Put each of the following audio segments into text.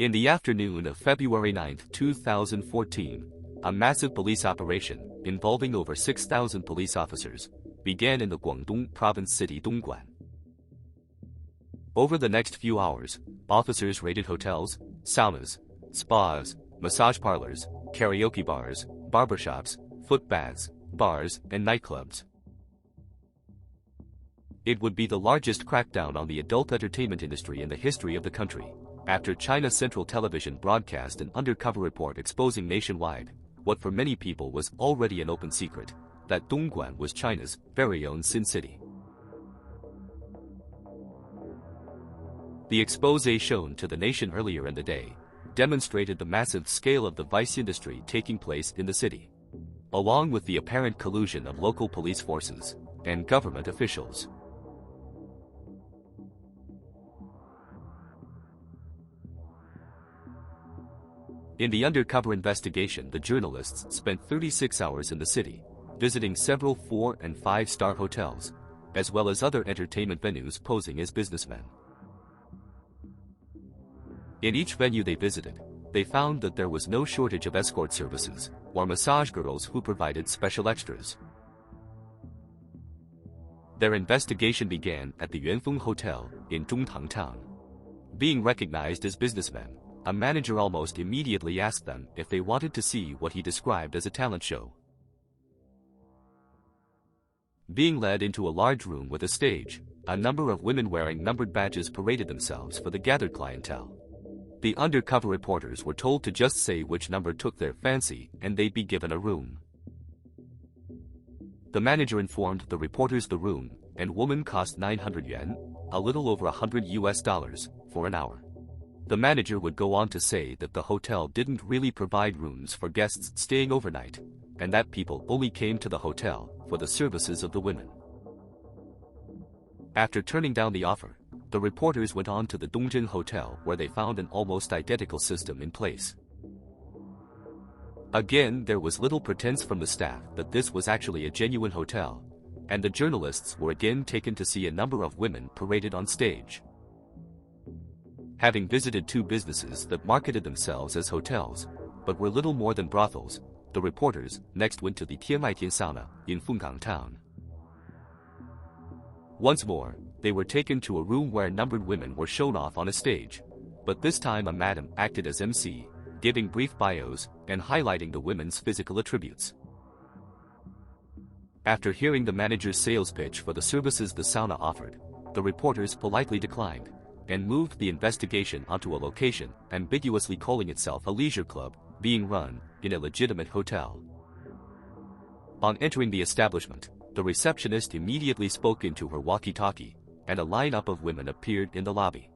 In the afternoon of February 9, 2014, a massive police operation, involving over 6,000 police officers, began in the Guangdong province city Dongguan. Over the next few hours, officers raided hotels, saunas, spas, massage parlors, karaoke bars, barbershops, foot baths, bars, and nightclubs. It would be the largest crackdown on the adult entertainment industry in the history of the country, after China Central Television broadcast an undercover report exposing nationwide what for many people was already an open secret, that Dongguan was China's very own Sin City. The expose shown to the nation earlier in the day demonstrated the massive scale of the vice industry taking place in the city, along with the apparent collusion of local police forces and government officials. In the undercover investigation, the journalists spent 36 hours in the city, visiting several 4- and 5-star hotels, as well as other entertainment venues posing as businessmen. In each venue they visited, they found that there was no shortage of escort services or massage girls who provided special extras. Their investigation began at the Yuanfeng Hotel in Zhongtang Town. Being recognized as businessmen, a manager almost immediately asked them if they wanted to see what he described as a talent show. Being led into a large room with a stage, a number of women wearing numbered badges paraded themselves for the gathered clientele. The undercover reporters were told to just say which number took their fancy and they'd be given a room. The manager informed the reporters the room and woman cost 900 yuan, a little over $100 for an hour. The manager would go on to say that the hotel didn't really provide rooms for guests staying overnight, and that people only came to the hotel for the services of the women. After turning down the offer, the reporters went on to the Dongjin Hotel where they found an almost identical system in place. Again, there was little pretense from the staff that this was actually a genuine hotel, and the journalists were again taken to see a number of women paraded on stage. Having visited 2 businesses that marketed themselves as hotels, but were little more than brothels, the reporters next went to the Tianmaitian sauna in Fenggang Town. Once more, they were taken to a room where numbered women were shown off on a stage, but this time a madam acted as MC, giving brief bios and highlighting the women's physical attributes. After hearing the manager's sales pitch for the services the sauna offered, the reporters politely declined and moved the investigation onto a location ambiguously calling itself a leisure club, being run in a legitimate hotel. On entering the establishment, the receptionist immediately spoke into her walkie-talkie, and a lineup of women appeared in the lobby.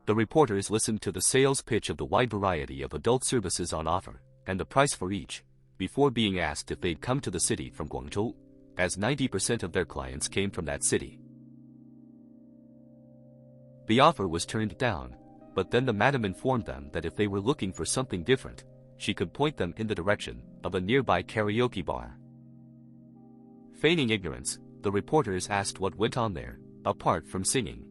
The reporters listened to the sales pitch of the wide variety of adult services on offer, and the price for each, before being asked if they'd come to the city from Guangzhou, as 90% of their clients came from that city. The offer was turned down, but then the madam informed them that if they were looking for something different, she could point them in the direction of a nearby karaoke bar. Feigning ignorance, the reporters asked what went on there, apart from singing.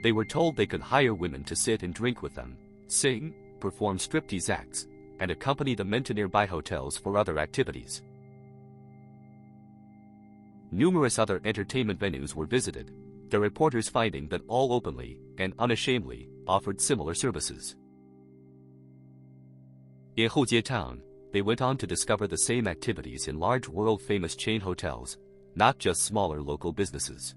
They were told they could hire women to sit and drink with them, sing, perform striptease acts, and accompany the men to nearby hotels for other activities. Numerous other entertainment venues were visited, the reporters finding that all openly and unashamedly offered similar services. In Houjie Town, they went on to discover the same activities in large world-famous chain hotels, not just smaller local businesses.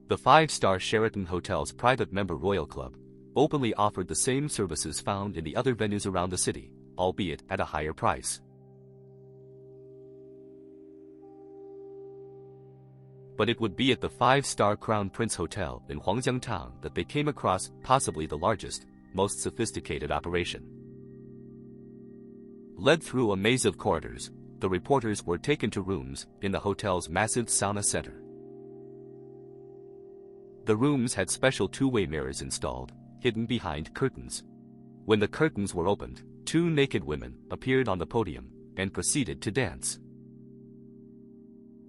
The 5-star Sheraton Hotel's private member Royal Club openly offered the same services found in the other venues around the city, albeit at a higher price. But it would be at the 5-star Crown Prince Hotel in Huangjiang Town that they came across possibly the largest, most sophisticated operation. Led through a maze of corridors, the reporters were taken to rooms in the hotel's massive sauna center. The rooms had special 2-way mirrors installed, hidden behind curtains. When the curtains were opened, 2 naked women appeared on the podium and proceeded to dance.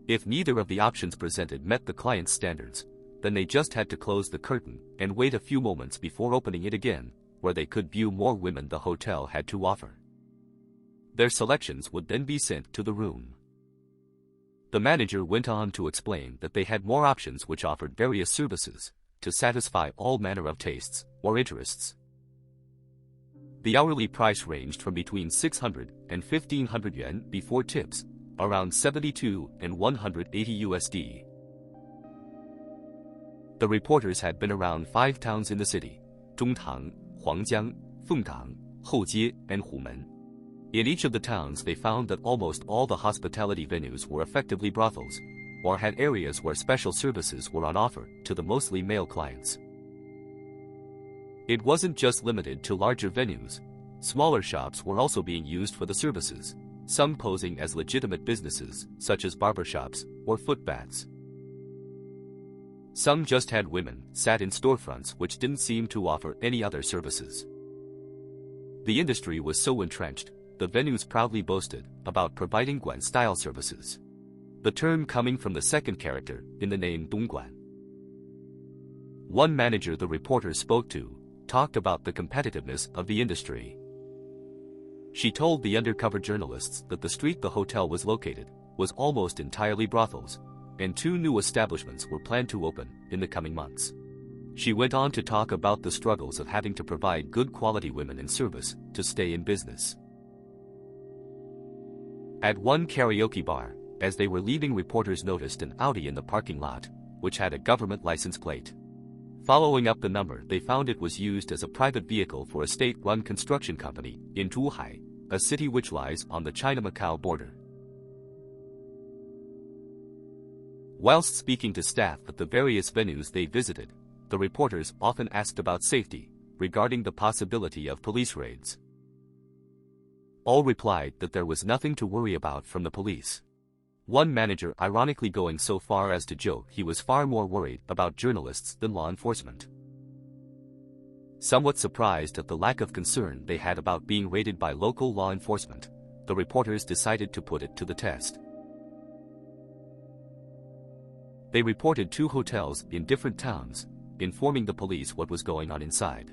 If neither of the options presented met the client's standards, then they just had to close the curtain and wait a few moments before opening it again, where they could view more women the hotel had to offer. Their selections would then be sent to the room. The manager went on to explain that they had more options which offered various services to satisfy all manner of tastes or interests. The hourly price ranged from between 600 and 1500 yuan before tips, around 72 and 180 USD. The reporters had been around 5 towns in the city: Zhongtang, Huangjiang, Fenggang, Houjie, and Humen. In each of the towns they found that almost all the hospitality venues were effectively brothels, or had areas where special services were on offer to the mostly male clients. It wasn't just limited to larger venues. Smaller shops were also being used for the services, some posing as legitimate businesses, such as barbershops or footbaths. Some just had women sat in storefronts which didn't seem to offer any other services. The industry was so entrenched, the venues proudly boasted about providing Guan-style services, the term coming from the second character in the name Dongguan. One manager the reporter spoke to talked about the competitiveness of the industry. She told the undercover journalists that the street the hotel was located was almost entirely brothels, and 2 new establishments were planned to open in the coming months. She went on to talk about the struggles of having to provide good quality women in service to stay in business. At one karaoke bar, as they were leaving, reporters noticed an Audi in the parking lot, which had a government license plate. Following up the number, they found it was used as a private vehicle for a state-run construction company in Zhuhai, a city which lies on the China-Macau border. Whilst speaking to staff at the various venues they visited, the reporters often asked about safety, regarding the possibility of police raids. All replied that there was nothing to worry about from the police. One manager ironically going so far as to joke he was far more worried about journalists than law enforcement. Somewhat surprised at the lack of concern they had about being raided by local law enforcement, the reporters decided to put it to the test. They reported 2 hotels in different towns, informing the police what was going on inside.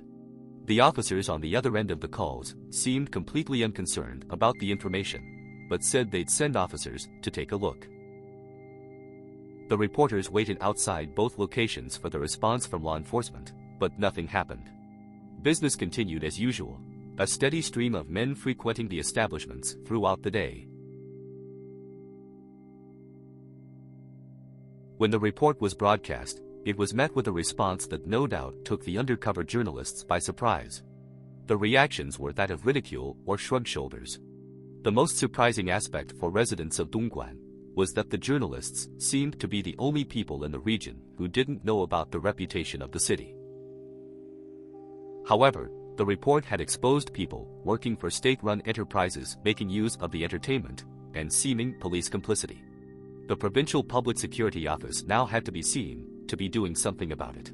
The officers on the other end of the calls seemed completely unconcerned about the information, but said they'd send officers to take a look. The reporters waited outside both locations for the response from law enforcement, but nothing happened. Business continued as usual, a steady stream of men frequenting the establishments throughout the day. When the report was broadcast, it was met with a response that no doubt took the undercover journalists by surprise. The reactions were that of ridicule or shrugged shoulders. The most surprising aspect for residents of Dongguan was that the journalists seemed to be the only people in the region who didn't know about the reputation of the city. However, the report had exposed people working for state-run enterprises making use of the entertainment and seeming police complicity. The Provincial Public Security Office now had to be seen to be doing something about it.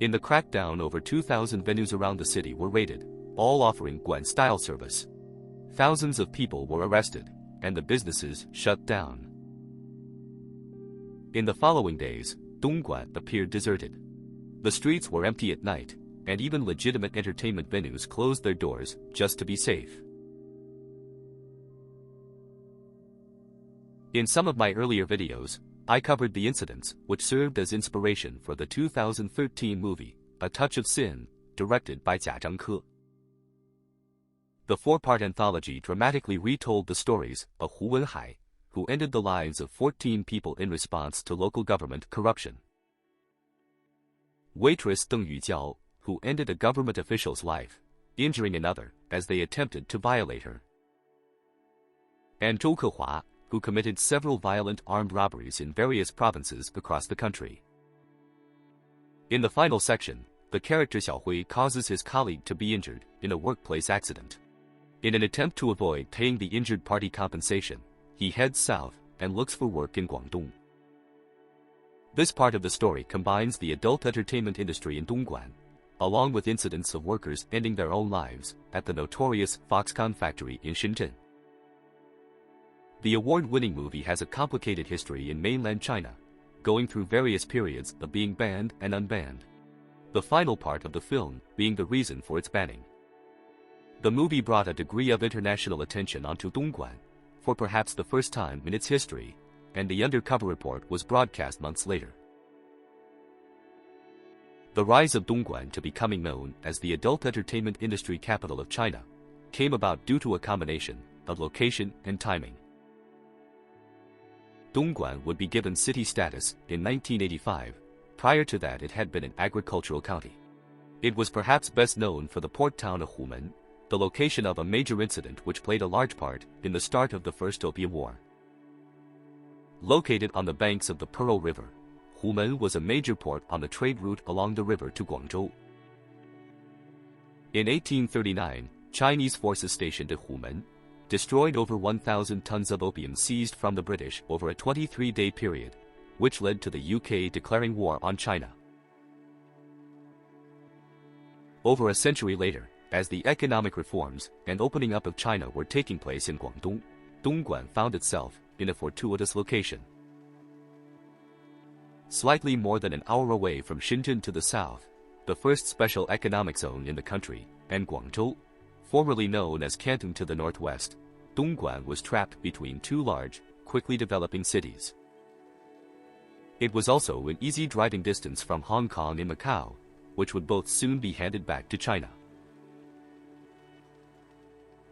In the crackdown, over 2,000 venues around the city were raided, all offering Guan-style service. Thousands of people were arrested, and the businesses shut down. In the following days, Dongguan appeared deserted. The streets were empty at night, and even legitimate entertainment venues closed their doors just to be safe. In some of my earlier videos, I covered the incidents which served as inspiration for the 2013 movie, A Touch of Sin, directed by Jia Zhangke. The 4-part anthology dramatically retold the stories of Hu Wenhai, who ended the lives of 14 people in response to local government corruption. Waitress Deng Yujiao, who ended a government official's life, injuring another as they attempted to violate her. And Zhou Kehua, who committed several violent armed robberies in various provinces across the country. In the final section, the character Xiao Hui causes his colleague to be injured in a workplace accident. In an attempt to avoid paying the injured party compensation, he heads south and looks for work in Guangdong. This part of the story combines the adult entertainment industry in Dongguan, along with incidents of workers ending their own lives at the notorious Foxconn factory in Shenzhen. The award-winning movie has a complicated history in mainland China, going through various periods of being banned and unbanned. The final part of the film being the reason for its banning. The movie brought a degree of international attention onto Dongguan, for perhaps the first time in its history, and the Undercover report was broadcast months later. The rise of Dongguan to becoming known as the adult entertainment industry capital of China came about due to a combination of location and timing. Dongguan would be given city status in 1985. Prior to that, it had been an agricultural county. It was perhaps best known for the port town of Humen, the location of a major incident which played a large part in the start of the First Opium War. Located on the banks of the Pearl River, Humen was a major port on the trade route along the river to Guangdong. In 1839, Chinese forces stationed at Humen destroyed over 1,000 tons of opium seized from the British over a 23-day period, which led to the UK declaring war on China. Over a century later, as the economic reforms and opening up of China were taking place in Guangdong, Dongguan found itself in a fortuitous location. Slightly more than an hour away from Shenzhen to the south, the first special economic zone in the country, and Guangzhou, formerly known as Canton to the northwest, Dongguan was trapped between two large, quickly developing cities. It was also in easy driving distance from Hong Kong and Macau, which would both soon be handed back to China.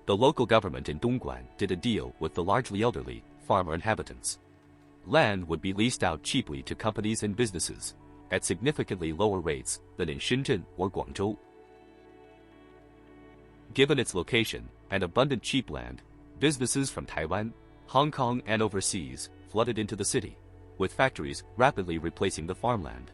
The local government in Dongguan did a deal with the largely elderly, farmer inhabitants. Land would be leased out cheaply to companies and businesses, at significantly lower rates than in Shenzhen or Guangzhou. Given its location and abundant cheap land, businesses from Taiwan, Hong Kong and overseas flooded into the city, with factories rapidly replacing the farmland.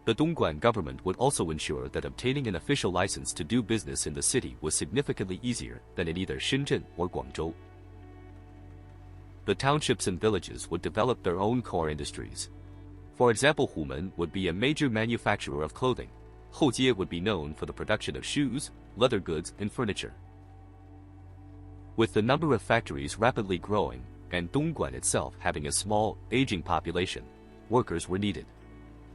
The Dongguan government would also ensure that obtaining an official license to do business in the city was significantly easier than in either Shenzhen or Guangzhou. The townships and villages would develop their own core industries. For example, Humen would be a major manufacturer of clothing. Houjie would be known for the production of shoes, leather goods, and furniture. With the number of factories rapidly growing, and Dongguan itself having a small, aging population, workers were needed.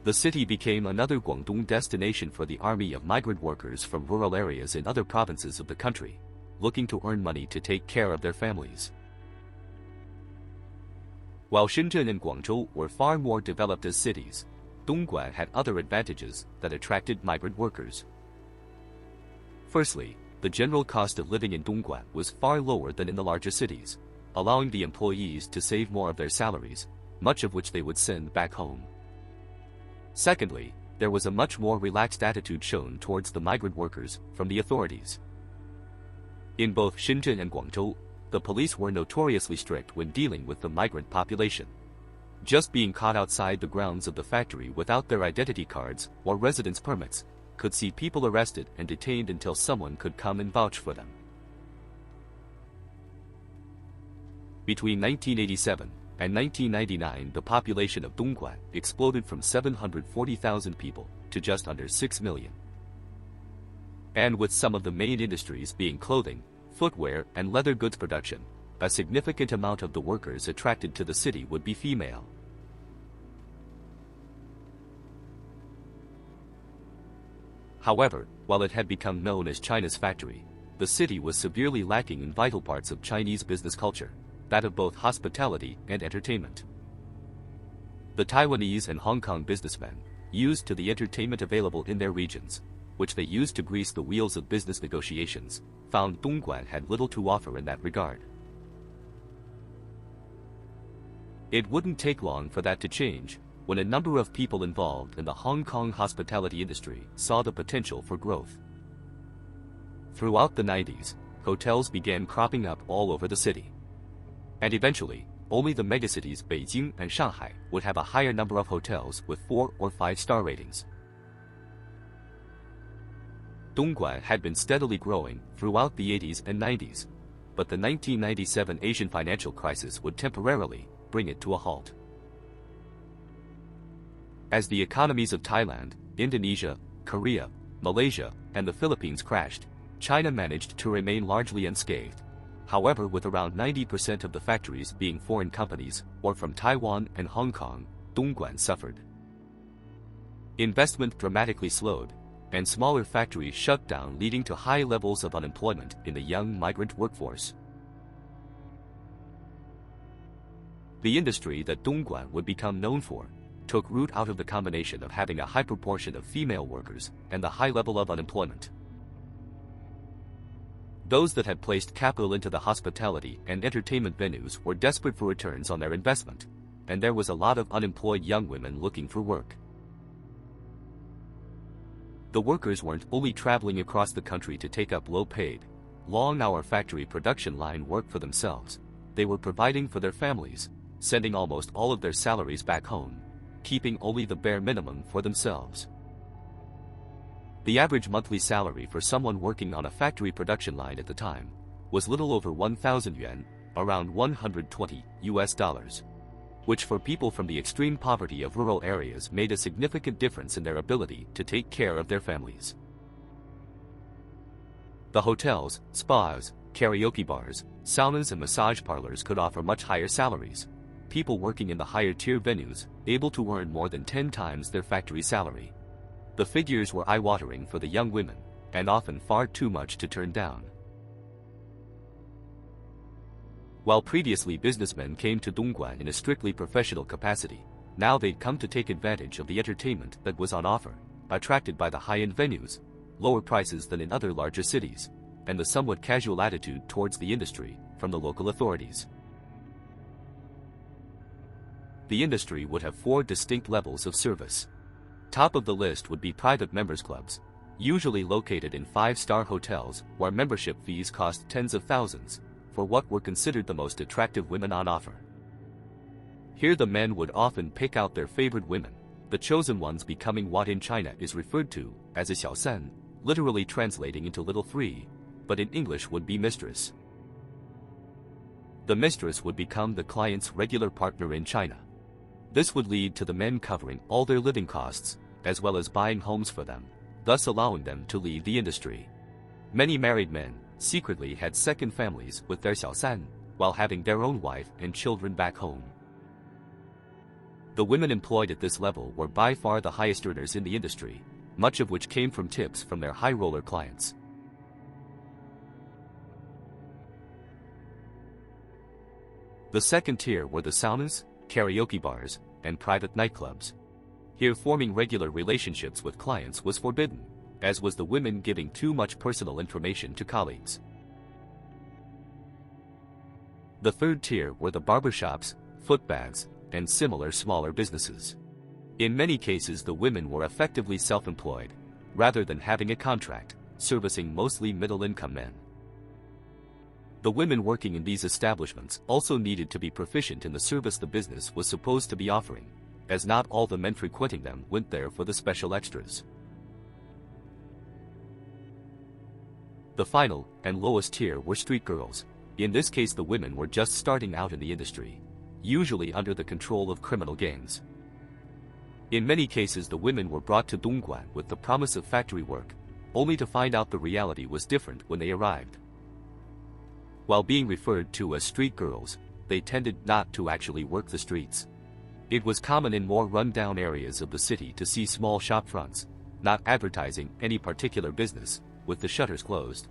The city became another Guangdong destination for the army of migrant workers from rural areas in other provinces of the country, looking to earn money to take care of their families. While Shenzhen and Guangzhou were far more developed as cities, Dongguan had other advantages that attracted migrant workers. Firstly, the general cost of living in Dongguan was far lower than in the larger cities, allowing the employees to save more of their salaries, much of which they would send back home. Secondly, there was a much more relaxed attitude shown towards the migrant workers from the authorities. In both Shenzhen and Guangzhou, the police were notoriously strict when dealing with the migrant population. Just being caught outside the grounds of the factory without their identity cards or residence permits could see people arrested and detained until someone could come and vouch for them. Between 1987 and 1999, the population of Dongguan exploded from 740,000 people to just under 6 million. And with some of the main industries being clothing, footwear, and leather goods production, a significant amount of the workers attracted to the city would be female. However, while it had become known as China's factory, the city was severely lacking in vital parts of Chinese business culture, that of both hospitality and entertainment. The Taiwanese and Hong Kong businessmen, used to the entertainment available in their regions, which they used to grease the wheels of business negotiations, found Dongguan had little to offer in that regard. It wouldn't take long for that to change, when a number of people involved in the Hong Kong hospitality industry saw the potential for growth. Throughout the 90s, hotels began cropping up all over the city. And eventually, only the megacities Beijing and Shanghai would have a higher number of hotels with 4 or 5-star ratings. Dongguan had been steadily growing throughout the 80s and 90s, but the 1997 Asian financial crisis would temporarily bring it to a halt. As the economies of Thailand, Indonesia, Korea, Malaysia, and the Philippines crashed, China managed to remain largely unscathed. However, with around 90% of the factories being foreign companies, or from Taiwan and Hong Kong, Dongguan suffered. Investment dramatically slowed, and smaller factories shut down, leading to high levels of unemployment in the young migrant workforce. The industry that Dongguan would become known for took root out of the combination of having a high proportion of female workers and the high level of unemployment. Those that had placed capital into the hospitality and entertainment venues were desperate for returns on their investment, and there was a lot of unemployed young women looking for work. The workers weren't only traveling across the country to take up low-paid, long-hour factory production line work for themselves. They were providing for their families, sending almost all of their salaries back home, keeping only the bare minimum for themselves. The average monthly salary for someone working on a factory production line at the time was little over 1,000 yuan, around $120, which for people from the extreme poverty of rural areas made a significant difference in their ability to take care of their families. The hotels, spas, karaoke bars, saunas and massage parlors could offer much higher salaries. People working in the higher-tier venues able to earn more than 10 times their factory salary. The figures were eye-watering for the young women, and often far too much to turn down. While previously businessmen came to Dongguan in a strictly professional capacity, now they'd come to take advantage of the entertainment that was on offer, attracted by the high-end venues, lower prices than in other larger cities, and the somewhat casual attitude towards the industry from the local authorities. The industry would have 4 distinct levels of service. Top of the list would be private members clubs, usually located in 5-star hotels where membership fees cost tens of thousands, for what were considered the most attractive women on offer. Here the men would often pick out their favorite women, the chosen ones becoming what in China is referred to as a xiaosan, literally translating into little three, but in English would be mistress. The mistress would become the client's regular partner in China. This would lead to the men covering all their living costs, as well as buying homes for them, thus allowing them to leave the industry. Many married men secretly had second families with their xiaosan, while having their own wife and children back home. The women employed at this level were by far the highest earners in the industry, much of which came from tips from their high-roller clients. The second tier were the saunas, karaoke bars, and private nightclubs. Here forming regular relationships with clients was forbidden, as was the women giving too much personal information to colleagues. The third tier were the barbershops, footbaths, and similar smaller businesses. In many cases the women were effectively self-employed, rather than having a contract, servicing mostly middle-income men. The women working in these establishments also needed to be proficient in the service the business was supposed to be offering, as not all the men frequenting them went there for the special extras. The final and lowest tier were street girls. In this case the women were just starting out in the industry, usually under the control of criminal gangs. In many cases the women were brought to Dongguan with the promise of factory work, only to find out the reality was different when they arrived. While being referred to as street girls, they tended not to actually work the streets. It was common in more run-down areas of the city to see small shop fronts, not advertising any particular business, with the shutters closed.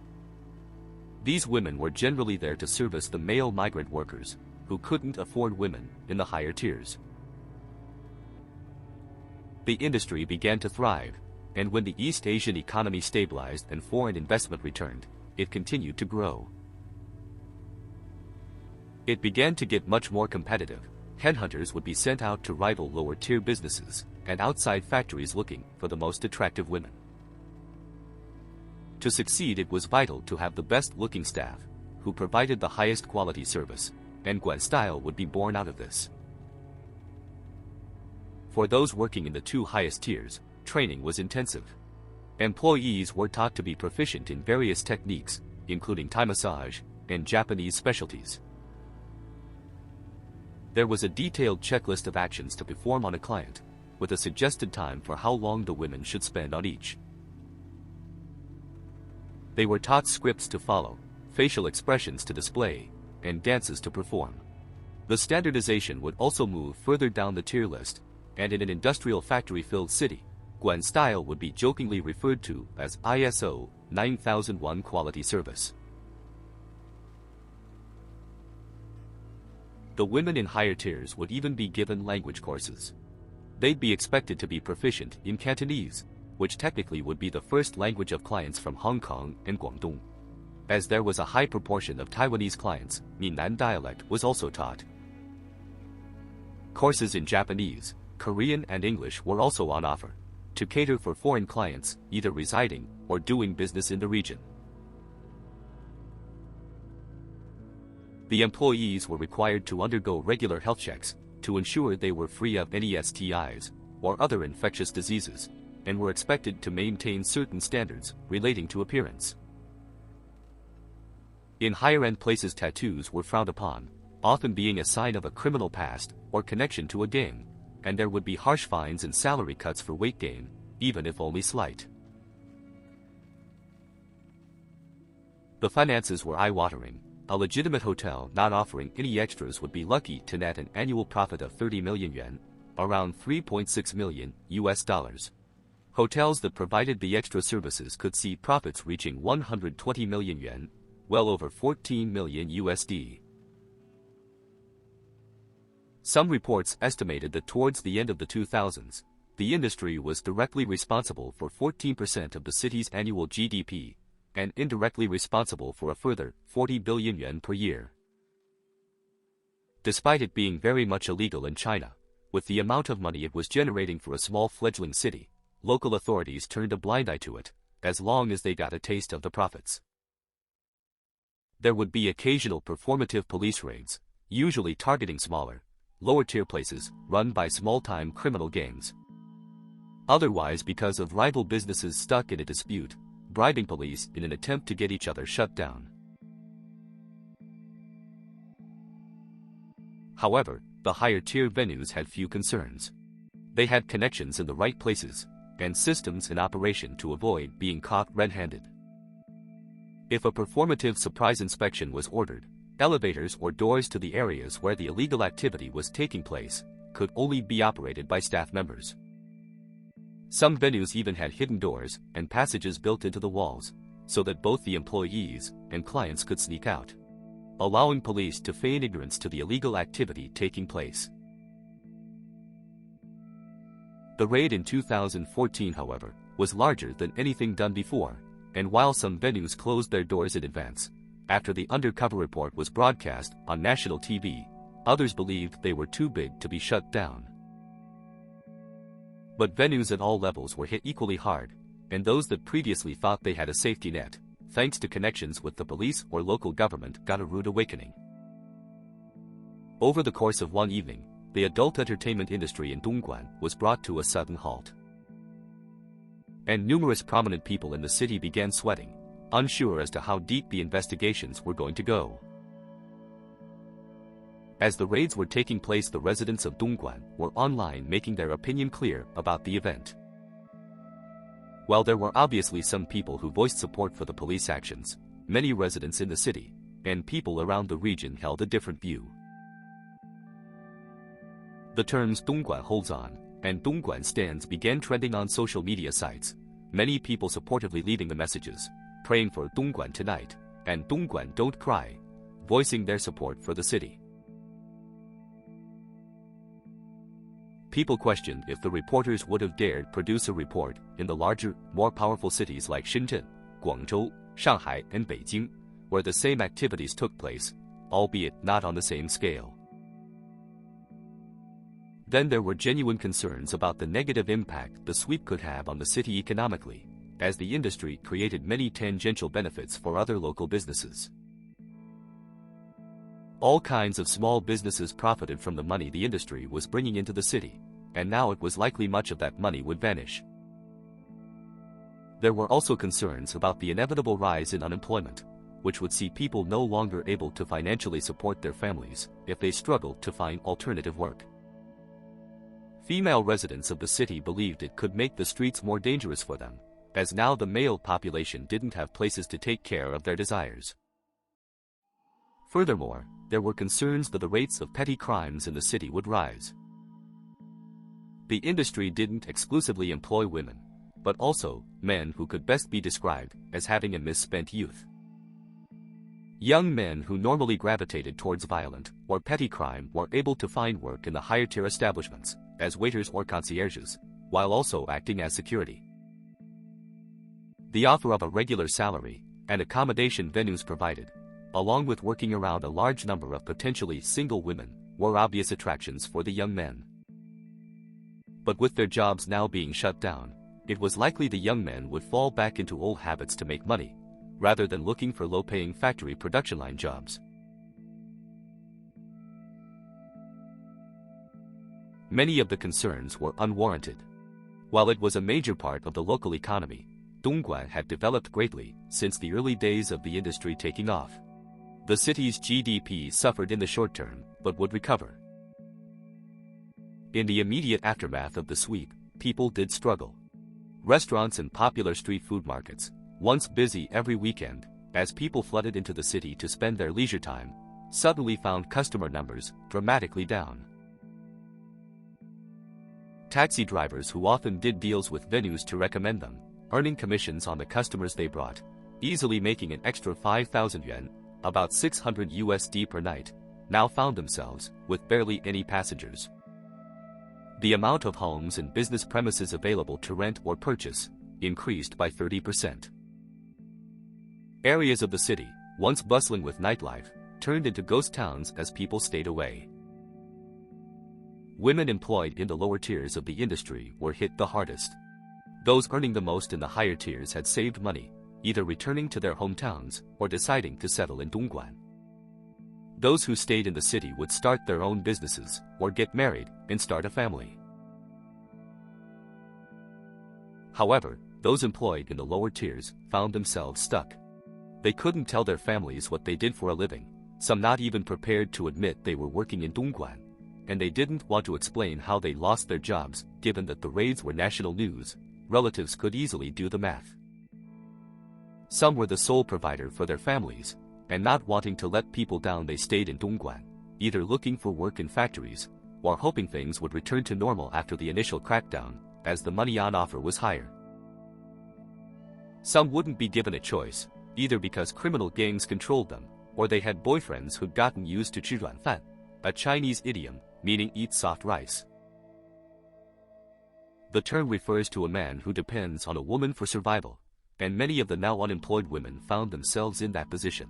These women were generally there to service the male migrant workers, who couldn't afford women in the higher tiers. The industry began to thrive, and when the East Asian economy stabilized and foreign investment returned, it continued to grow. It began to get much more competitive. Headhunters would be sent out to rival lower-tier businesses and outside factories looking for the most attractive women. To succeed, it was vital to have the best-looking staff, who provided the highest quality service, and Guan style would be born out of this. For those working in the 2 highest tiers, training was intensive. Employees were taught to be proficient in various techniques, including Thai massage and Japanese specialties. There was a detailed checklist of actions to perform on a client, with a suggested time for how long the women should spend on each. They were taught scripts to follow, facial expressions to display, and dances to perform. The standardization would also move further down the tier list, and in an industrial factory-filled city, Guan style would be jokingly referred to as ISO 9001 quality service. The women in higher tiers would even be given language courses. They'd be expected to be proficient in Cantonese, which technically would be the first language of clients from Hong Kong and Guangdong. As there was a high proportion of Taiwanese clients, Minnan dialect was also taught. Courses in Japanese, Korean and English were also on offer, to cater for foreign clients either residing or doing business in the region. The employees were required to undergo regular health checks to ensure they were free of any STIs or other infectious diseases, and were expected to maintain certain standards relating to appearance. In higher-end places, tattoos were frowned upon, often being a sign of a criminal past or connection to a gang, and there would be harsh fines and salary cuts for weight gain, even if only slight. The finances were eye-watering. A legitimate hotel not offering any extras would be lucky to net an annual profit of 30 million yuan, around $3.6 million US. Hotels that provided the extra services could see profits reaching 120 million yuan, well over 14 million USD. Some reports estimated that towards the end of the 2000s, the industry was directly responsible for 14% of the city's annual GDP, and indirectly responsible for a further 40 billion yuan per year. Despite it being very much illegal in China, with the amount of money it was generating for a small fledgling city, local authorities turned a blind eye to it, as long as they got a taste of the profits. There would be occasional performative police raids, usually targeting smaller, lower-tier places run by small-time criminal gangs. Otherwise, because of rival businesses stuck in a dispute, bribing police in an attempt to get each other shut down. However, the higher-tier venues had few concerns. They had connections in the right places, and systems in operation to avoid being caught red-handed. If a performative surprise inspection was ordered, elevators or doors to the areas where the illegal activity was taking place could only be operated by staff members. Some venues even had hidden doors and passages built into the walls, so that both the employees and clients could sneak out, allowing police to feign ignorance to the illegal activity taking place. The raid in 2014, however, was larger than anything done before, and while some venues closed their doors in advance, after the Undercover report was broadcast on national TV, others believed they were too big to be shut down. But venues at all levels were hit equally hard, and those that previously thought they had a safety net, thanks to connections with the police or local government, got a rude awakening. Over the course of one evening, the adult entertainment industry in Dongguan was brought to a sudden halt. And numerous prominent people in the city began sweating, unsure as to how deep the investigations were going to go. As the raids were taking place, the residents of Dongguan were online making their opinion clear about the event. While there were obviously some people who voiced support for the police actions, many residents in the city and people around the region held a different view. The terms Dongguan holds on and Dongguan stands began trending on social media sites, many people supportively leaving the messages, praying for Dongguan tonight, and Dongguan don't cry, voicing their support for the city. People questioned if the reporters would have dared produce a report in the larger, more powerful cities like Shenzhen, Guangzhou, Shanghai, and Beijing, where the same activities took place, albeit not on the same scale. Then there were genuine concerns about the negative impact the sweep could have on the city economically, as the industry created many tangential benefits for other local businesses. All kinds of small businesses profited from the money the industry was bringing into the city, and now it was likely much of that money would vanish. There were also concerns about the inevitable rise in unemployment, which would see people no longer able to financially support their families if they struggled to find alternative work. Female residents of the city believed it could make the streets more dangerous for them, as now the male population didn't have places to take care of their desires. Furthermore, there were concerns that the rates of petty crimes in the city would rise. The industry didn't exclusively employ women, but also men who could best be described as having a misspent youth. Young men who normally gravitated towards violent or petty crime were able to find work in the higher-tier establishments, as waiters or concierges, while also acting as security. The offer of a regular salary and accommodation venues provided, along with working around a large number of potentially single women, were obvious attractions for the young men. But with their jobs now being shut down, it was likely the young men would fall back into old habits to make money, rather than looking for low-paying factory production line jobs. Many of the concerns were unwarranted. While it was a major part of the local economy, Dongguan had developed greatly since the early days of the industry taking off. The city's GDP suffered in the short term, but would recover. In the immediate aftermath of the sweep, people did struggle. Restaurants and popular street food markets, once busy every weekend, as people flooded into the city to spend their leisure time, suddenly found customer numbers dramatically down. Taxi drivers who often did deals with venues to recommend them, earning commissions on the customers they brought, easily making an extra 5,000 yuan, about $600 per night, now found themselves with barely any passengers. The amount of homes and business premises available to rent or purchase increased by 30%. Areas of the city, once bustling with nightlife, turned into ghost towns as people stayed away. Women employed in the lower tiers of the industry were hit the hardest. Those earning the most in the higher tiers had saved money, either returning to their hometowns or deciding to settle in Dongguan. Those who stayed in the city would start their own businesses or get married and start a family. However, those employed in the lower tiers found themselves stuck. They couldn't tell their families what they did for a living, some not even prepared to admit they were working in Dongguan, and they didn't want to explain how they lost their jobs, given that the raids were national news. Relatives could easily do the math. Some were the sole provider for their families, and not wanting to let people down, they stayed in Dongguan, either looking for work in factories, or hoping things would return to normal after the initial crackdown, as the money on offer was higher. Some wouldn't be given a choice, either because criminal gangs controlled them, or they had boyfriends who'd gotten used to 吃软饭, a Chinese idiom meaning eat soft rice. The term refers to a man who depends on a woman for survival, and many of the now unemployed women found themselves in that position.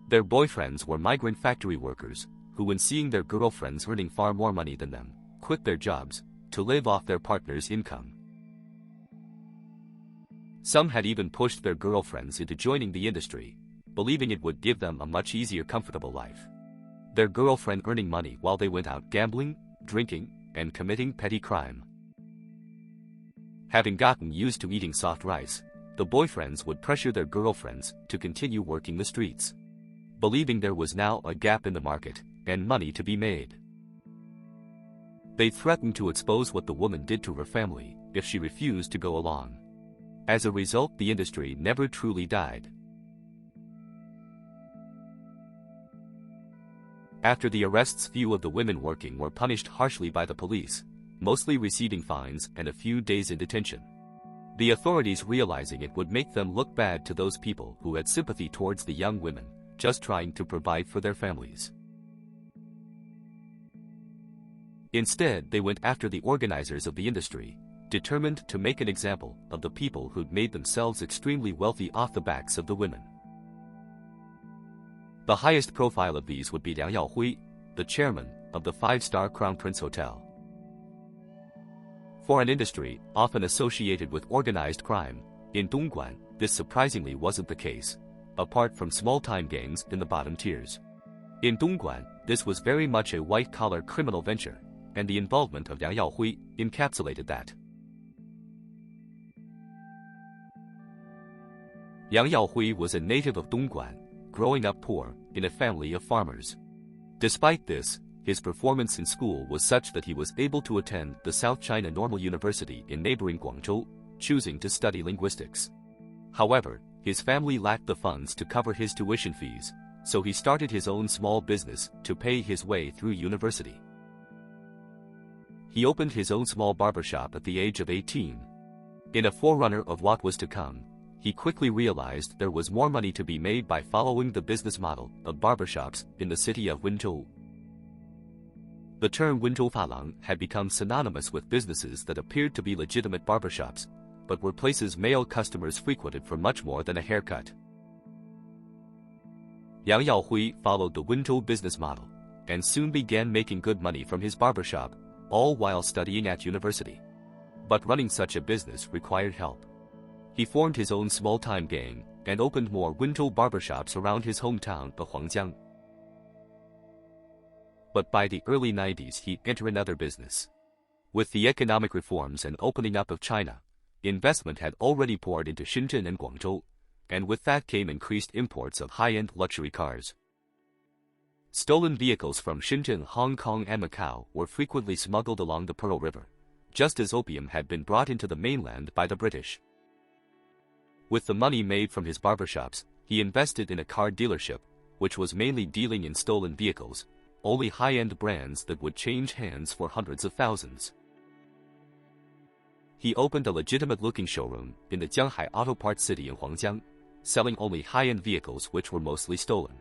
Their boyfriends were migrant factory workers, who, when seeing their girlfriends earning far more money than them, quit their jobs to live off their partner's income. Some had even pushed their girlfriends into joining the industry, believing it would give them a much easier, comfortable life. Their girlfriend earning money while they went out gambling, drinking, and committing petty crime. Having gotten used to eating soft rice, the boyfriends would pressure their girlfriends to continue working the streets, believing there was now a gap in the market and money to be made. They threatened to expose what the woman did to her family if she refused to go along. As a result, the industry never truly died. After the arrests, few of the women working were punished harshly by the police, mostly receiving fines and a few days in detention. The authorities, realizing it would make them look bad to those people who had sympathy towards the young women, just trying to provide for their families. Instead, they went after the organizers of the industry, determined to make an example of the people who'd made themselves extremely wealthy off the backs of the women. The highest profile of these would be Liang Yaohui, the chairman of the 5-star Crown Prince Hotel. For an industry often associated with organized crime, in Dongguan, this surprisingly wasn't the case, apart from small-time gangs in the bottom tiers. In Dongguan, this was very much a white-collar criminal venture, and the involvement of Liang Yaohui encapsulated that. Liang Yaohui was a native of Dongguan, growing up poor in a family of farmers. Despite this, his performance in school was such that he was able to attend the South China Normal University in neighboring Guangdong, choosing to study linguistics. However, his family lacked the funds to cover his tuition fees, so he started his own small business to pay his way through university. He opened his own small barbershop at the age of 18. In a forerunner of what was to come, he quickly realized there was more money to be made by following the business model of barbershops in the city of Wenzhou. The term Wenzhou Falang had become synonymous with businesses that appeared to be legitimate barbershops, but were places male customers frequented for much more than a haircut. Yang Yaohui followed the Wenzhou business model, and soon began making good money from his barbershop, all while studying at university. But running such a business required help. He formed his own small-time gang, and opened more Wenzhou barbershops around his hometown of Guangdong. But by the early 90s he entered another business. With the economic reforms and opening up of China, investment had already poured into Shenzhen and Guangzhou, and with that came increased imports of high-end luxury cars. Stolen vehicles from Shenzhen, Hong Kong and Macau were frequently smuggled along the Pearl River, just as opium had been brought into the mainland by the British. With the money made from his barbershops, he invested in a car dealership, which was mainly dealing in stolen vehicles, only high-end brands that would change hands for hundreds of thousands. He opened a legitimate-looking showroom in the Jianghai Auto Parts City in Huangjiang, selling only high-end vehicles which were mostly stolen.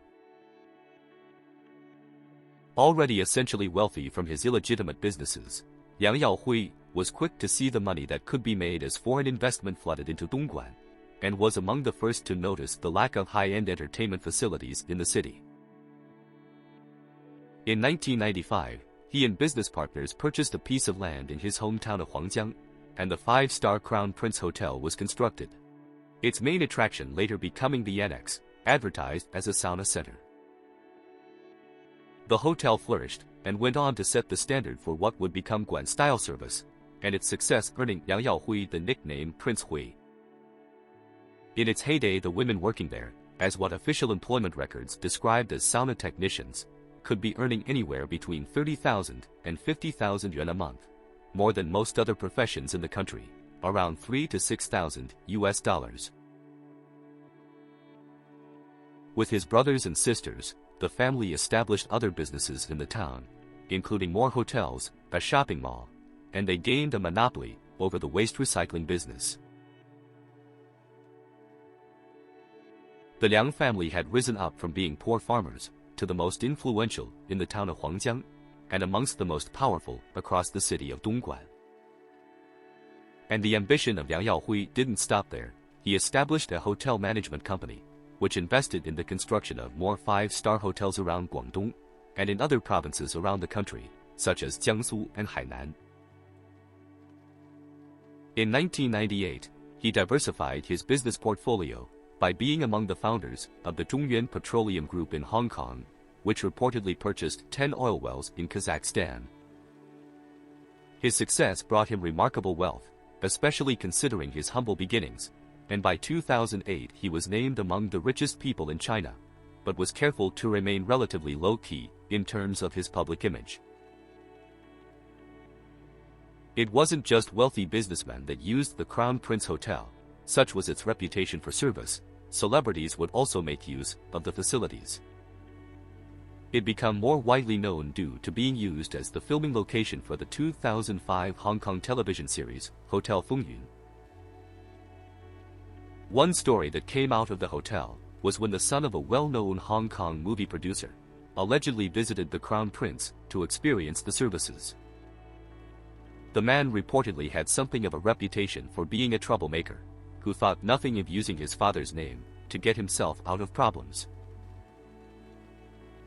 Already essentially wealthy from his illegitimate businesses, Yang Yaohui was quick to see the money that could be made as foreign investment flooded into Dongguan, and was among the first to notice the lack of high-end entertainment facilities in the city. In 1995, he and business partners purchased a piece of land in his hometown of Huangjiang, and the 5-star Crown Prince Hotel was constructed. Its main attraction later becoming the Annex, advertised as a sauna center. The hotel flourished, and went on to set the standard for what would become Guan-style service, and its success earning Yang Yaohui the nickname Prince Hui. In its heyday, the women working there, as what official employment records described as sauna technicians, could be earning anywhere between 30,000 and 50,000 yuan a month, more than most other professions in the country, around $3,000 to $6,000. With his brothers and sisters, the family established other businesses in the town, including more hotels, a shopping mall, and they gained a monopoly over the waste recycling business. The Liang family had risen up from being poor farmers to the most influential in the town of Huangjiang, and amongst the most powerful across the city of Dongguan. And the ambition of Yang Yaohui didn't stop there. He established a hotel management company, which invested in the construction of more 5-star hotels around Guangdong, and in other provinces around the country, such as Jiangsu and Hainan. In 1998, he diversified his business portfolio by being among the founders of the Zhongyuan Petroleum Group in Hong Kong, which reportedly purchased 10 oil wells in Kazakhstan. His success brought him remarkable wealth, especially considering his humble beginnings, and by 2008 he was named among the richest people in China, but was careful to remain relatively low-key in terms of his public image. It wasn't just wealthy businessmen that used the Crown Prince Hotel, such was its reputation for service. Celebrities would also make use of the facilities. It became more widely known due to being used as the filming location for the 2005 Hong Kong television series, Hotel Fengyun. One story that came out of the hotel was when the son of a well-known Hong Kong movie producer allegedly visited the Crown Prince to experience the services. The man reportedly had something of a reputation for being a troublemaker, who thought nothing of using his father's name to get himself out of problems.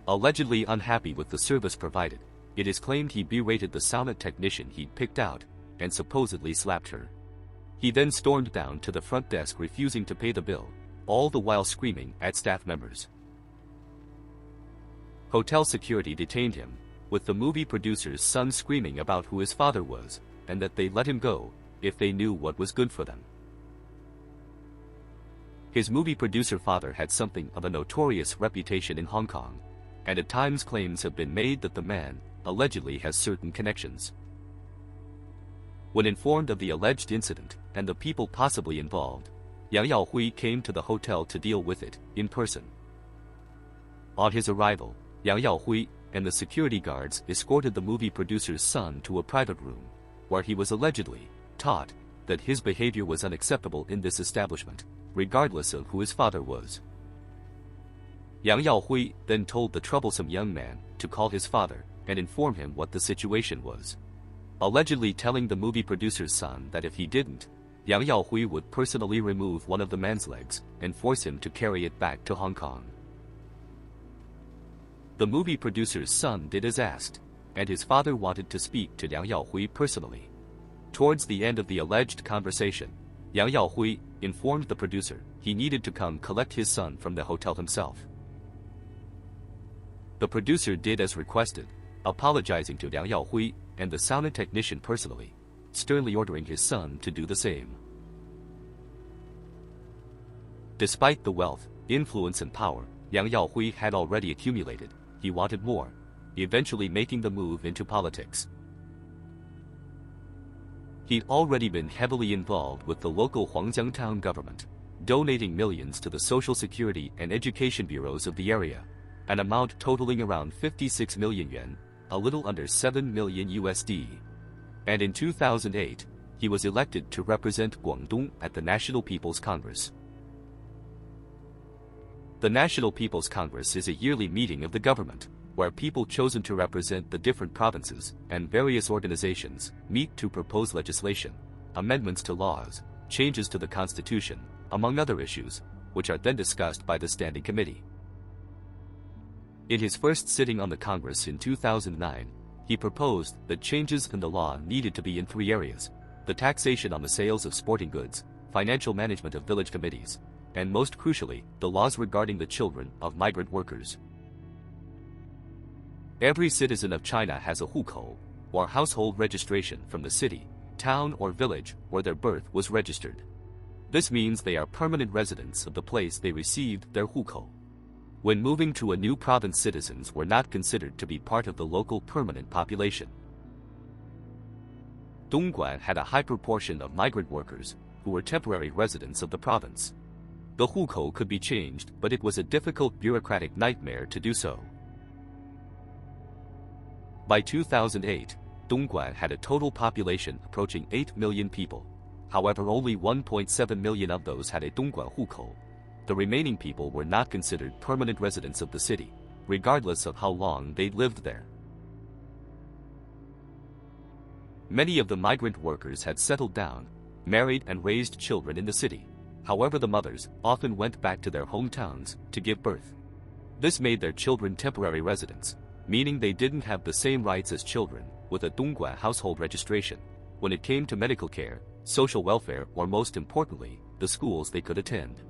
Allegedly unhappy with the service provided, it is claimed he berated the sauna technician he'd picked out, and supposedly slapped her. He then stormed down to the front desk refusing to pay the bill, all the while screaming at staff members. Hotel security detained him, with the movie producer's son screaming about who his father was, and that they let him go if they knew what was good for them. His movie producer father had something of a notorious reputation in Hong Kong, and at times claims have been made that the man allegedly has certain connections. When informed of the alleged incident and the people possibly involved, Yang Yaohui came to the hotel to deal with it in person. On his arrival, Yang Yaohui and the security guards escorted the movie producer's son to a private room, where he was allegedly taught that his behavior was unacceptable in this establishment, regardless of who his father was. Yang Yaohui then told the troublesome young man to call his father and inform him what the situation was, allegedly telling the movie producer's son that if he didn't, Yang Yaohui would personally remove one of the man's legs and force him to carry it back to Hong Kong. The movie producer's son did as asked, and his father wanted to speak to Yang Yaohui personally. Towards the end of the alleged conversation, Yang Yaohui informed the producer he needed to come collect his son from the hotel himself. The producer did as requested, apologizing to Yang Yaohui and the sound technician personally, sternly ordering his son to do the same. Despite the wealth, influence and power Yang Yaohui had already accumulated, he wanted more, eventually making the move into politics. He'd already been heavily involved with the local Guangdong town government, donating millions to the social security and education bureaus of the area, an amount totaling around 56 million yuan, a little under 7 million USD. And in 2008, he was elected to represent Guangdong at the National People's Congress. The National People's Congress is a yearly meeting of the government, where people chosen to represent the different provinces and various organizations meet to propose legislation, amendments to laws, changes to the constitution, among other issues, which are then discussed by the Standing Committee. In his first sitting on the Congress in 2009, he proposed that changes in the law needed to be in 3 areas: the taxation on the sales of sporting goods, financial management of village committees, and most crucially, the laws regarding the children of migrant workers. Every citizen of China has a hukou, or household registration from the city, town or village where their birth was registered. This means they are permanent residents of the place they received their hukou. When moving to a new province, citizens were not considered to be part of the local permanent population. Dongguan had a high proportion of migrant workers who were temporary residents of the province. The hukou could be changed, but it was a difficult bureaucratic nightmare to do so. By 2008, Dongguan had a total population approaching 8 million people. However, only 1.7 million of those had a Dongguan hukou. The remaining people were not considered permanent residents of the city, regardless of how long they'd lived there. Many of the migrant workers had settled down, married and raised children in the city. However, the mothers often went back to their hometowns to give birth. This made their children temporary residents, meaning they didn't have the same rights as children with a Dongguan household registration when it came to medical care, social welfare, or most importantly, the schools they could attend.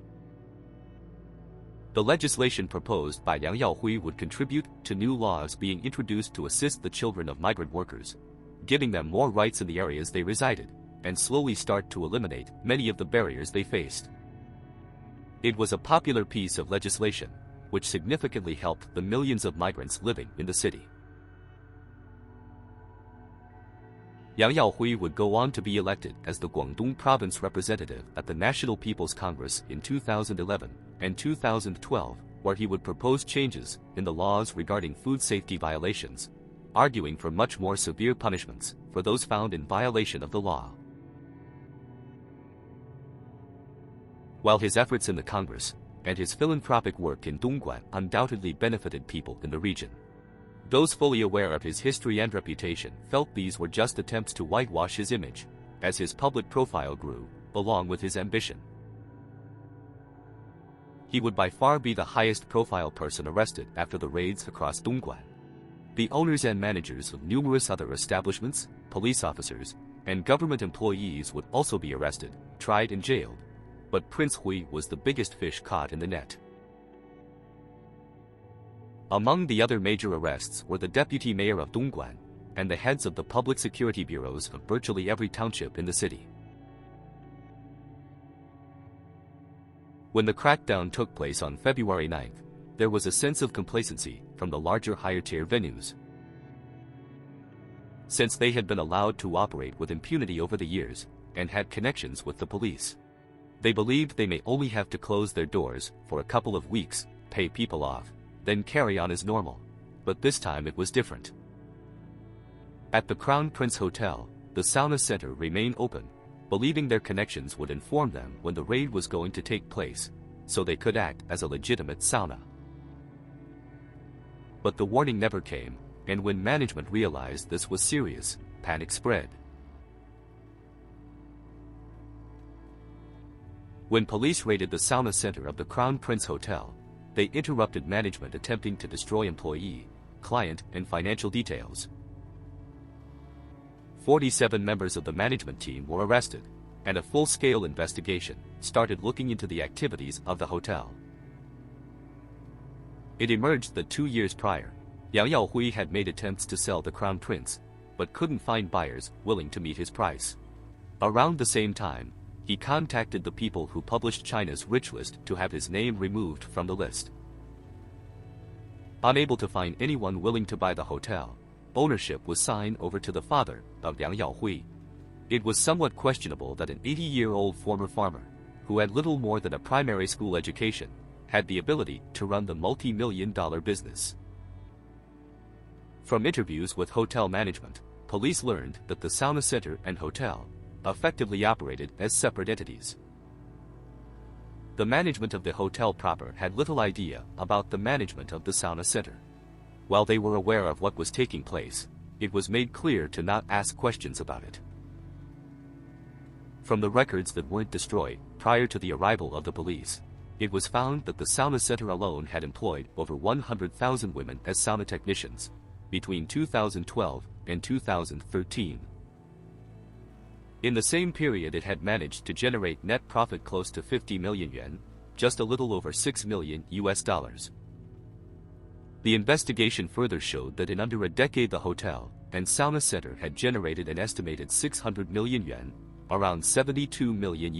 The legislation proposed by Yang Yaohui would contribute to new laws being introduced to assist the children of migrant workers, giving them more rights in the areas they resided, and slowly start to eliminate many of the barriers they faced. It was a popular piece of legislation, which significantly helped the millions of migrants living in the city. Yang Yaohui would go on to be elected as the Guangdong province representative at the National People's Congress in 2011 and 2012, where he would propose changes in the laws regarding food safety violations, arguing for much more severe punishments for those found in violation of the law. While his efforts in the Congress and his philanthropic work in Dongguan undoubtedly benefited people in the region, those fully aware of his history and reputation felt these were just attempts to whitewash his image, as his public profile grew, along with his ambition. He would by far be the highest profile person arrested after the raids across Dongguan. The owners and managers of numerous other establishments, police officers, and government employees would also be arrested, tried and jailed, but Prince Hui was the biggest fish caught in the net. Among the other major arrests were the deputy mayor of Dongguan and the heads of the public security bureaus of virtually every township in the city. When the crackdown took place on February 9th, there was a sense of complacency from the larger higher-tier venues. Since they had been allowed to operate with impunity over the years and had connections with the police, they believed they may only have to close their doors for a couple of weeks, pay people off, then carry on as normal. But this time it was different. At the Crown Prince Hotel, the sauna center remained open, believing their connections would inform them when the raid was going to take place, so they could act as a legitimate sauna. But the warning never came, and when management realized this was serious, panic spread. When police raided the sauna center of the Crown Prince Hotel, they interrupted management attempting to destroy employee, client, and financial details. 47 members of the management team were arrested, and a full-scale investigation started looking into the activities of the hotel. It emerged that 2 years prior, Yang Yaohui had made attempts to sell the Crown Prince, but couldn't find buyers willing to meet his price. Around the same time, he contacted the people who published China's rich list to have his name removed from the list. Unable to find anyone willing to buy the hotel, ownership was signed over to the father of Yang Yaohui. It was somewhat questionable that an 80-year-old former farmer, who had little more than a primary school education, had the ability to run the multi-million-dollar business. From interviews with hotel management, police learned that the sauna center and hotel effectively operated as separate entities. The management of the hotel proper had little idea about the management of the sauna center. While they were aware of what was taking place, it was made clear to not ask questions about it. From the records that weren't destroyed prior to the arrival of the police, it was found that the sauna center alone had employed over 100,000 women as sauna technicians between 2012 and 2013. In the same period, it had managed to generate net profit close to 50 million yuan, just a little over $6 million. The investigation further showed that in under a decade the hotel and sauna center had generated an estimated 600 million yuan, around $72 million.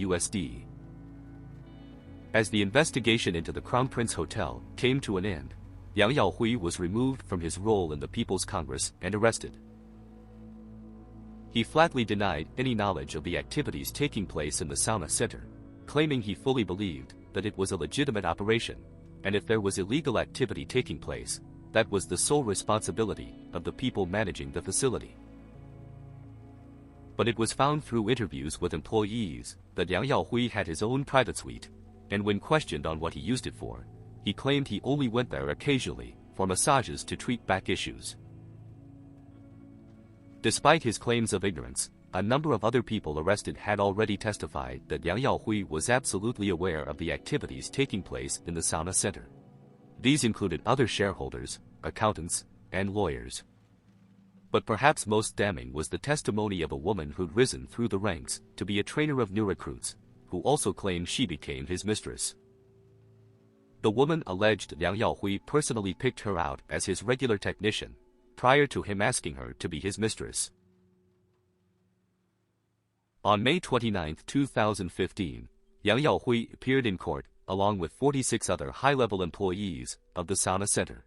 As the investigation into the Crown Prince Hotel came to an end, Yang Yaohui was removed from his role in the People's Congress and arrested. He flatly denied any knowledge of the activities taking place in the sauna center, claiming he fully believed that it was a legitimate operation, and if there was illegal activity taking place, that was the sole responsibility of the people managing the facility. But it was found through interviews with employees that Yang Yaohui had his own private suite, and when questioned on what he used it for, he claimed he only went there occasionally for massages to treat back issues. Despite his claims of ignorance, a number of other people arrested had already testified that Yang Yaohui was absolutely aware of the activities taking place in the sauna center. These included other shareholders, accountants, and lawyers. But perhaps most damning was the testimony of a woman who'd risen through the ranks to be a trainer of new recruits, who also claimed she became his mistress. The woman alleged Yang Yaohui personally picked her out as his regular technician, prior to him asking her to be his mistress. On May 29, 2015, Yang Yaohui appeared in court along with 46 other high-level employees of the sauna center.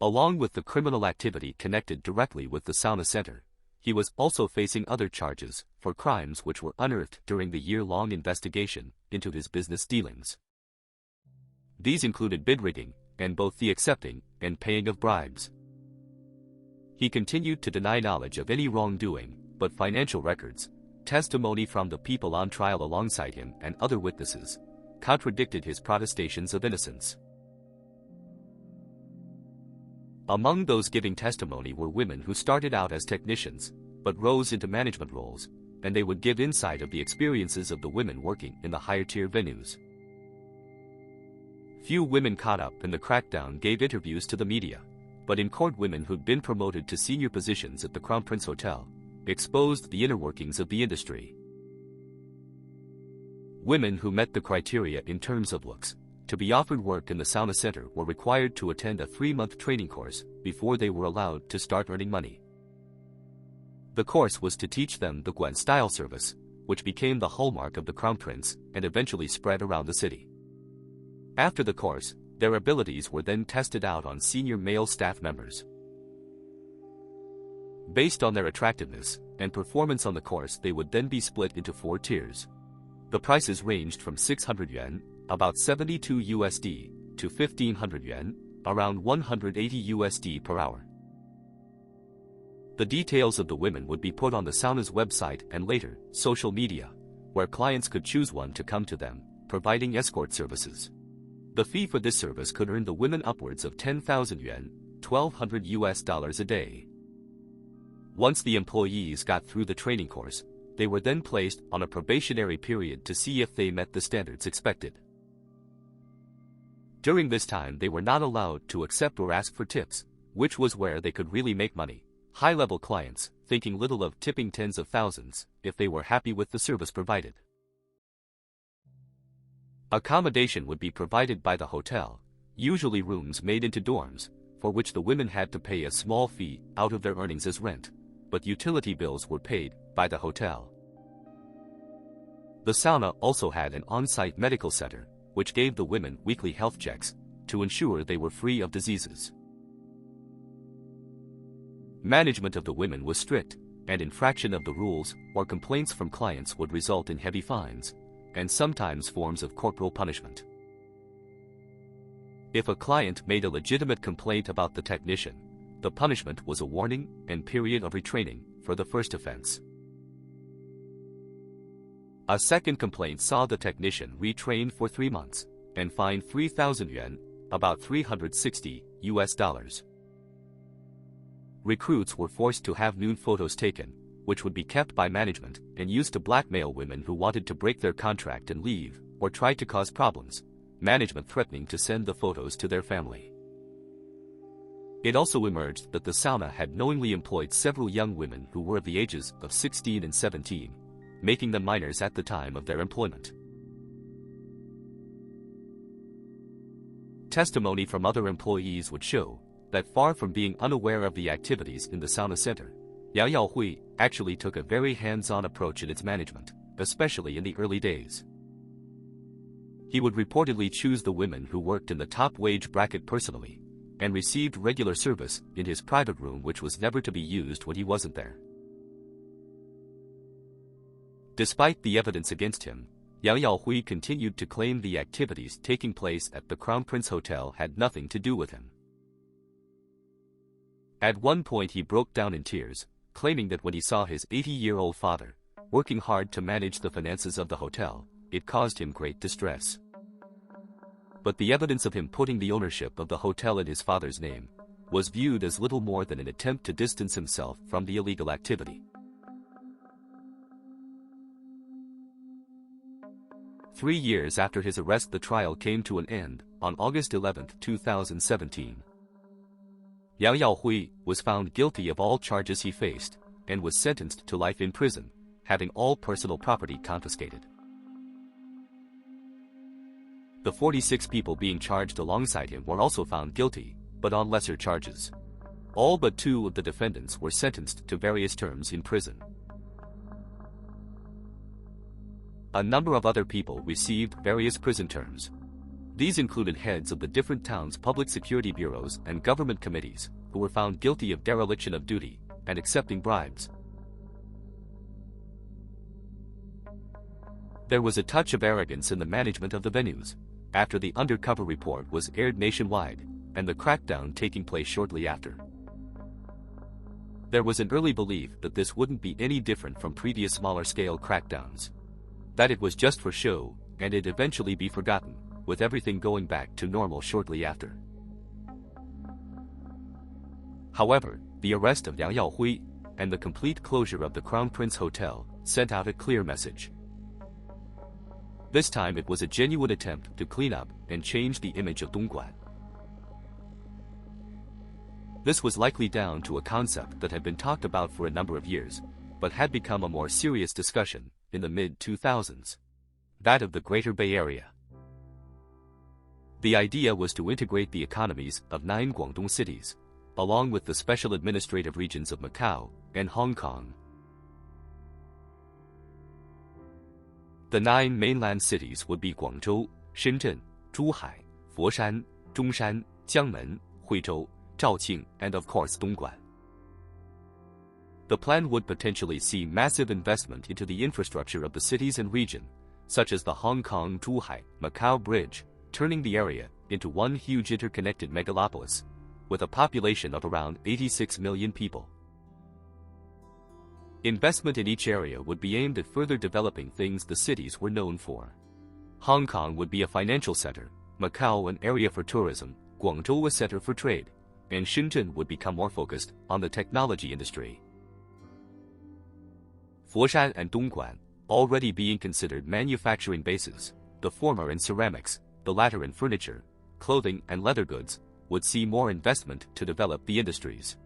Along with the criminal activity connected directly with the sauna center, he was also facing other charges for crimes which were unearthed during the year-long investigation into his business dealings. These included bid rigging, and both the accepting and paying of bribes. He continued to deny knowledge of any wrongdoing, but financial records, testimony from the people on trial alongside him and other witnesses, contradicted his protestations of innocence. Among those giving testimony were women who started out as technicians, but rose into management roles, and they would give insight of the experiences of the women working in the higher-tier venues. Few women caught up in the crackdown gave interviews to the media, but in court women who'd been promoted to senior positions at the Crown Prince Hotel exposed the inner workings of the industry. Women who met the criteria in terms of looks to be offered work in the sauna center were required to attend a 3-month training course before they were allowed to start earning money. The course was to teach them the Dongguan style service, which became the hallmark of the Crown Prince and eventually spread around the city. After the course, their abilities were then tested out on senior male staff members. Based on their attractiveness and performance on the course, they would then be split into 4 tiers. The prices ranged from 600 yuan, about $72, to 1,500 yuan, around 180 USD per hour. The details of the women would be put on the sauna's website and later, social media, where clients could choose one to come to them, providing escort services. The fee for this service could earn the women upwards of 10,000 yuan, $1,200 a day. Once the employees got through the training course, they were then placed on a probationary period to see if they met the standards expected. During this time they were not allowed to accept or ask for tips, which was where they could really make money. High-level clients, thinking little of tipping tens of thousands, if they were happy with the service provided. Accommodation would be provided by the hotel, usually rooms made into dorms, for which the women had to pay a small fee out of their earnings as rent, but utility bills were paid by the hotel. The sauna also had an on-site medical center, which gave the women weekly health checks to ensure they were free of diseases. Management of the women was strict, and infraction of the rules or complaints from clients would result in heavy fines, and sometimes forms of corporal punishment. If a client made a legitimate complaint about the technician, the punishment was a warning and period of retraining for the first offense. A second complaint saw the technician retrained for 3 months and fined 3,000 yuan, about $360 US. Recruits were forced to have nude photos taken, which would be kept by management and used to blackmail women who wanted to break their contract and leave, or tried to cause problems, management threatening to send the photos to their family. It also emerged that the sauna had knowingly employed several young women who were of the ages of 16 and 17, making them minors at the time of their employment. Testimony from other employees would show that far from being unaware of the activities in the sauna center, Yang Yaohui actually took a very hands-on approach in its management, especially in the early days. He would reportedly choose the women who worked in the top wage bracket personally, and received regular service in his private room, which was never to be used when he wasn't there. Despite the evidence against him, Yang Yaohui continued to claim the activities taking place at the Crown Prince Hotel had nothing to do with him. At one point he broke down in tears, claiming that when he saw his 80-year-old father working hard to manage the finances of the hotel, it caused him great distress. But the evidence of him putting the ownership of the hotel in his father's name was viewed as little more than an attempt to distance himself from the illegal activity. 3 years after his arrest, the trial came to an end on August 11, 2017. Yang Yaohui was found guilty of all charges he faced and was sentenced to life in prison, having all personal property confiscated. The 46 people being charged alongside him were also found guilty, but on lesser charges. All but 2 of the defendants were sentenced to various terms in prison. A number of other people received various prison terms. These included heads of the different towns' public security bureaus and government committees who were found guilty of dereliction of duty and accepting bribes. There was a touch of arrogance in the management of the venues after the Undercover report was aired nationwide and the crackdown taking place shortly after. There was an early belief that this wouldn't be any different from previous smaller-scale crackdowns, that it was just for show and it'd eventually be forgotten, with everything going back to normal shortly after. However, the arrest of Yang Yaohui and the complete closure of the Crown Prince Hotel sent out a clear message. This time it was a genuine attempt to clean up and change the image of Dongguan. This was likely down to a concept that had been talked about for a number of years, but had become a more serious discussion in the mid-2000s, that of the Greater Bay Area. The idea was to integrate the economies of 9 Guangdong cities, along with the special administrative regions of Macau and Hong Kong. The 9 mainland cities would be Guangzhou, Shenzhen, Zhuhai, Foshan, Zhongshan, Jiangmen, Huizhou, Zhaoqing, and of course Dongguan. The plan would potentially see massive investment into the infrastructure of the cities and region, such as the Hong Kong-Zhuhai-Macau Bridge, turning the area into one huge interconnected megalopolis, with a population of around 86 million people. Investment in each area would be aimed at further developing things the cities were known for. Hong Kong would be a financial center, Macau an area for tourism, Guangdong a center for trade, and Shenzhen would become more focused on the technology industry. Foshan and Dongguan, already being considered manufacturing bases, the former in ceramics, the latter in furniture, clothing and leather goods, would see more investment to develop the industries.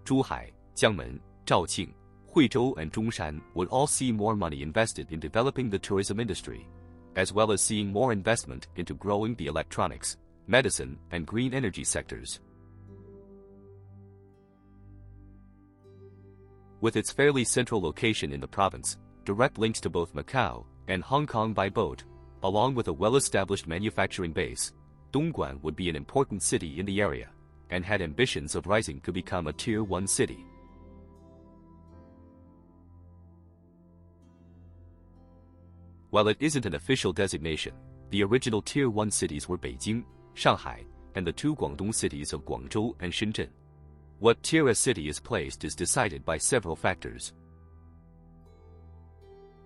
Zhuhai, Jiangmen, Zhaoqing, Huizhou and Zhongshan would all see more money invested in developing the tourism industry, as well as seeing more investment into growing the electronics, medicine and green energy sectors. With its fairly central location in the province, direct links to both Macau and Hong Kong by boat, along with a well-established manufacturing base, Dongguan would be an important city in the area, and had ambitions of rising to become a Tier 1 city. While it isn't an official designation, the original Tier 1 cities were Beijing, Shanghai, and the two Guangdong cities of Guangzhou and Shenzhen. What tier a city is placed is decided by several factors.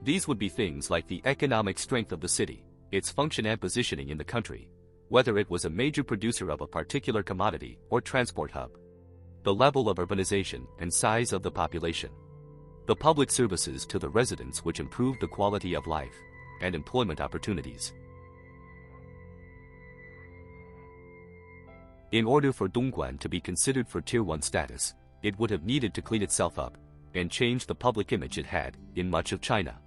These would be things like the economic strength of the city, its function and positioning in the country, whether it was a major producer of a particular commodity or transport hub, the level of urbanization and size of the population, the public services to the residents which improved the quality of life, and employment opportunities. In order for Dongguan to be considered for Tier 1 status, it would have needed to clean itself up and change the public image it had in much of China.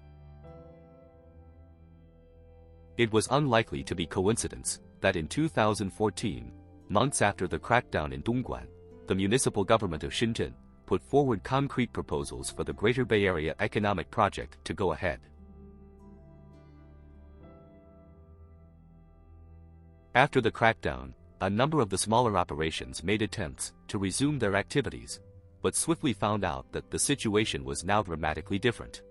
It was unlikely to be coincidence that in 2014, months after the crackdown in Dongguan, the municipal government of Shenzhen put forward concrete proposals for the Greater Bay Area Economic Project to go ahead. After the crackdown, a number of the smaller operations made attempts to resume their activities, but swiftly found out that the situation was now dramatically different.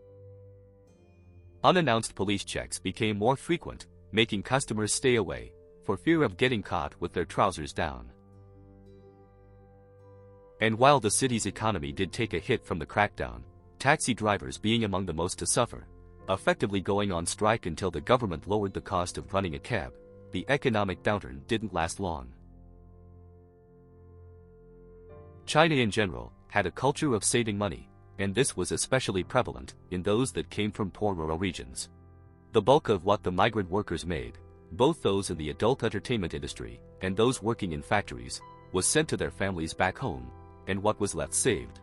Unannounced police checks became more frequent, making customers stay away, for fear of getting caught with their trousers down. And while the city's economy did take a hit from the crackdown, taxi drivers being among the most to suffer, effectively going on strike until the government lowered the cost of running a cab, the economic downturn didn't last long. China in general had a culture of saving money, and this was especially prevalent in those that came from poor rural regions. The bulk of what the migrant workers made, both those in the adult entertainment industry and those working in factories, was sent to their families back home, and what was left saved.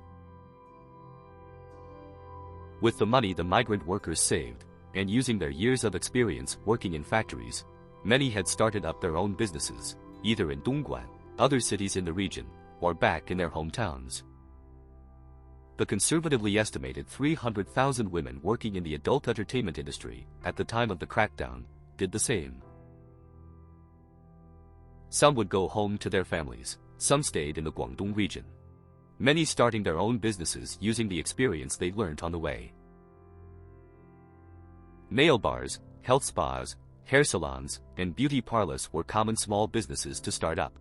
With the money the migrant workers saved, and using their years of experience working in factories, many had started up their own businesses, either in Dongguan, other cities in the region, or back in their hometowns. The conservatively estimated 300,000 women working in the adult entertainment industry at the time of the crackdown did the same. Some would go home to their families, some stayed in the Guangdong region, many starting their own businesses using the experience they learned on the way. Nail bars, health spas, hair salons, and beauty parlors were common small businesses to start up.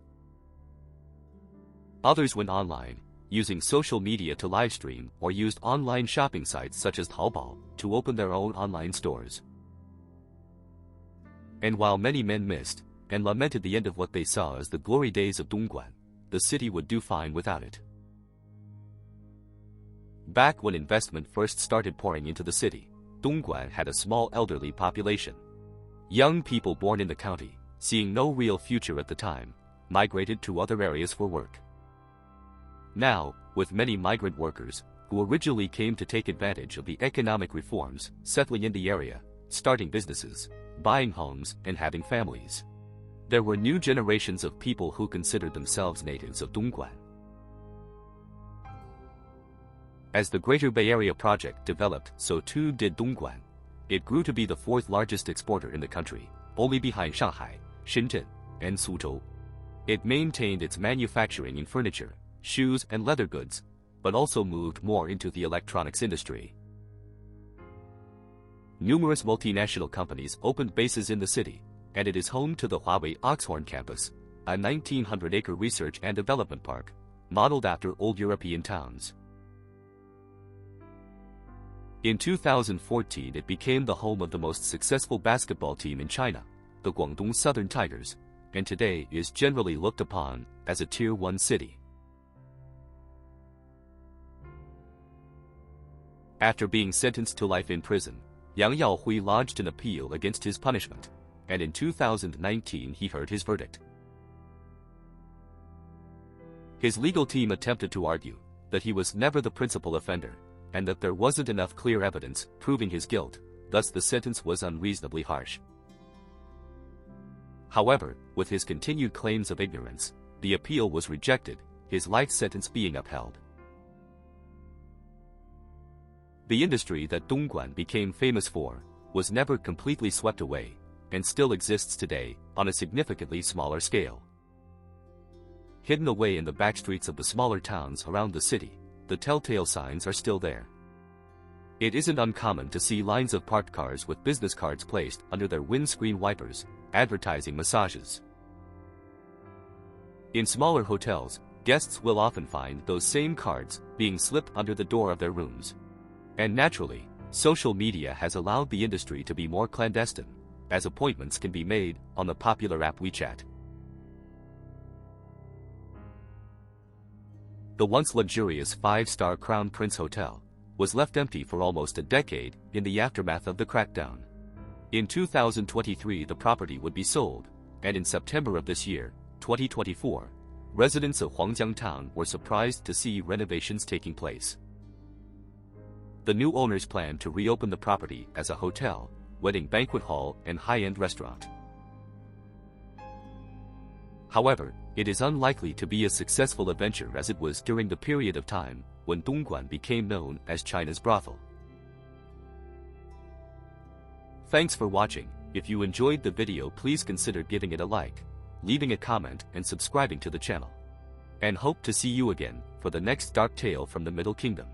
Others went online, using social media to livestream or used online shopping sites such as Taobao to open their own online stores. And while many men missed and lamented the end of what they saw as the glory days of Dongguan, the city would do fine without it. Back when investment first started pouring into the city, Dongguan had a small elderly population. Young people born in the county, seeing no real future at the time, migrated to other areas for work. Now, with many migrant workers, who originally came to take advantage of the economic reforms, settling in the area, starting businesses, buying homes, and having families, there were new generations of people who considered themselves natives of Dongguan. As the Greater Bay Area project developed, so too did Dongguan. It grew to be the fourth largest exporter in the country, only behind Shanghai, Shenzhen, and Suzhou. It maintained its manufacturing in furniture, shoes and leather goods, but also moved more into the electronics industry. Numerous multinational companies opened bases in the city, and it is home to the Huawei Oxhorn campus, a 1,900-acre research and development park, modeled after old European towns. In 2014, it became the home of the most successful basketball team in China, the Guangdong Southern Tigers, and today is generally looked upon as a Tier 1 city. After being sentenced to life in prison, Yang Yaohui lodged an appeal against his punishment, and in 2019 he heard his verdict. His legal team attempted to argue that he was never the principal offender, and that there wasn't enough clear evidence proving his guilt, thus the sentence was unreasonably harsh. However, with his continued claims of ignorance, the appeal was rejected, his life sentence being upheld. The industry that Dongguan became famous for was never completely swept away, and still exists today on a significantly smaller scale. Hidden away in the backstreets of the smaller towns around the city, the telltale signs are still there. It isn't uncommon to see lines of parked cars with business cards placed under their windscreen wipers, advertising massages. In smaller hotels, guests will often find those same cards being slipped under the door of their rooms. And naturally, social media has allowed the industry to be more clandestine, as appointments can be made on the popular app WeChat. The once luxurious 5-star Crown Prince Hotel was left empty for almost a decade in the aftermath of the crackdown. In 2023, the property would be sold, and in September of this year, 2024, residents of Guangdong town were surprised to see renovations taking place. The new owners plan to reopen the property as a hotel, wedding banquet hall, and high-end restaurant. However, it is unlikely to be a successful adventure as it was during the period of time when Dongguan became known as China's brothel. Thanks for watching. If you enjoyed the video, please consider giving it a like, leaving a comment, and subscribing to the channel. And hope to see you again for the next dark tale from the Middle Kingdom.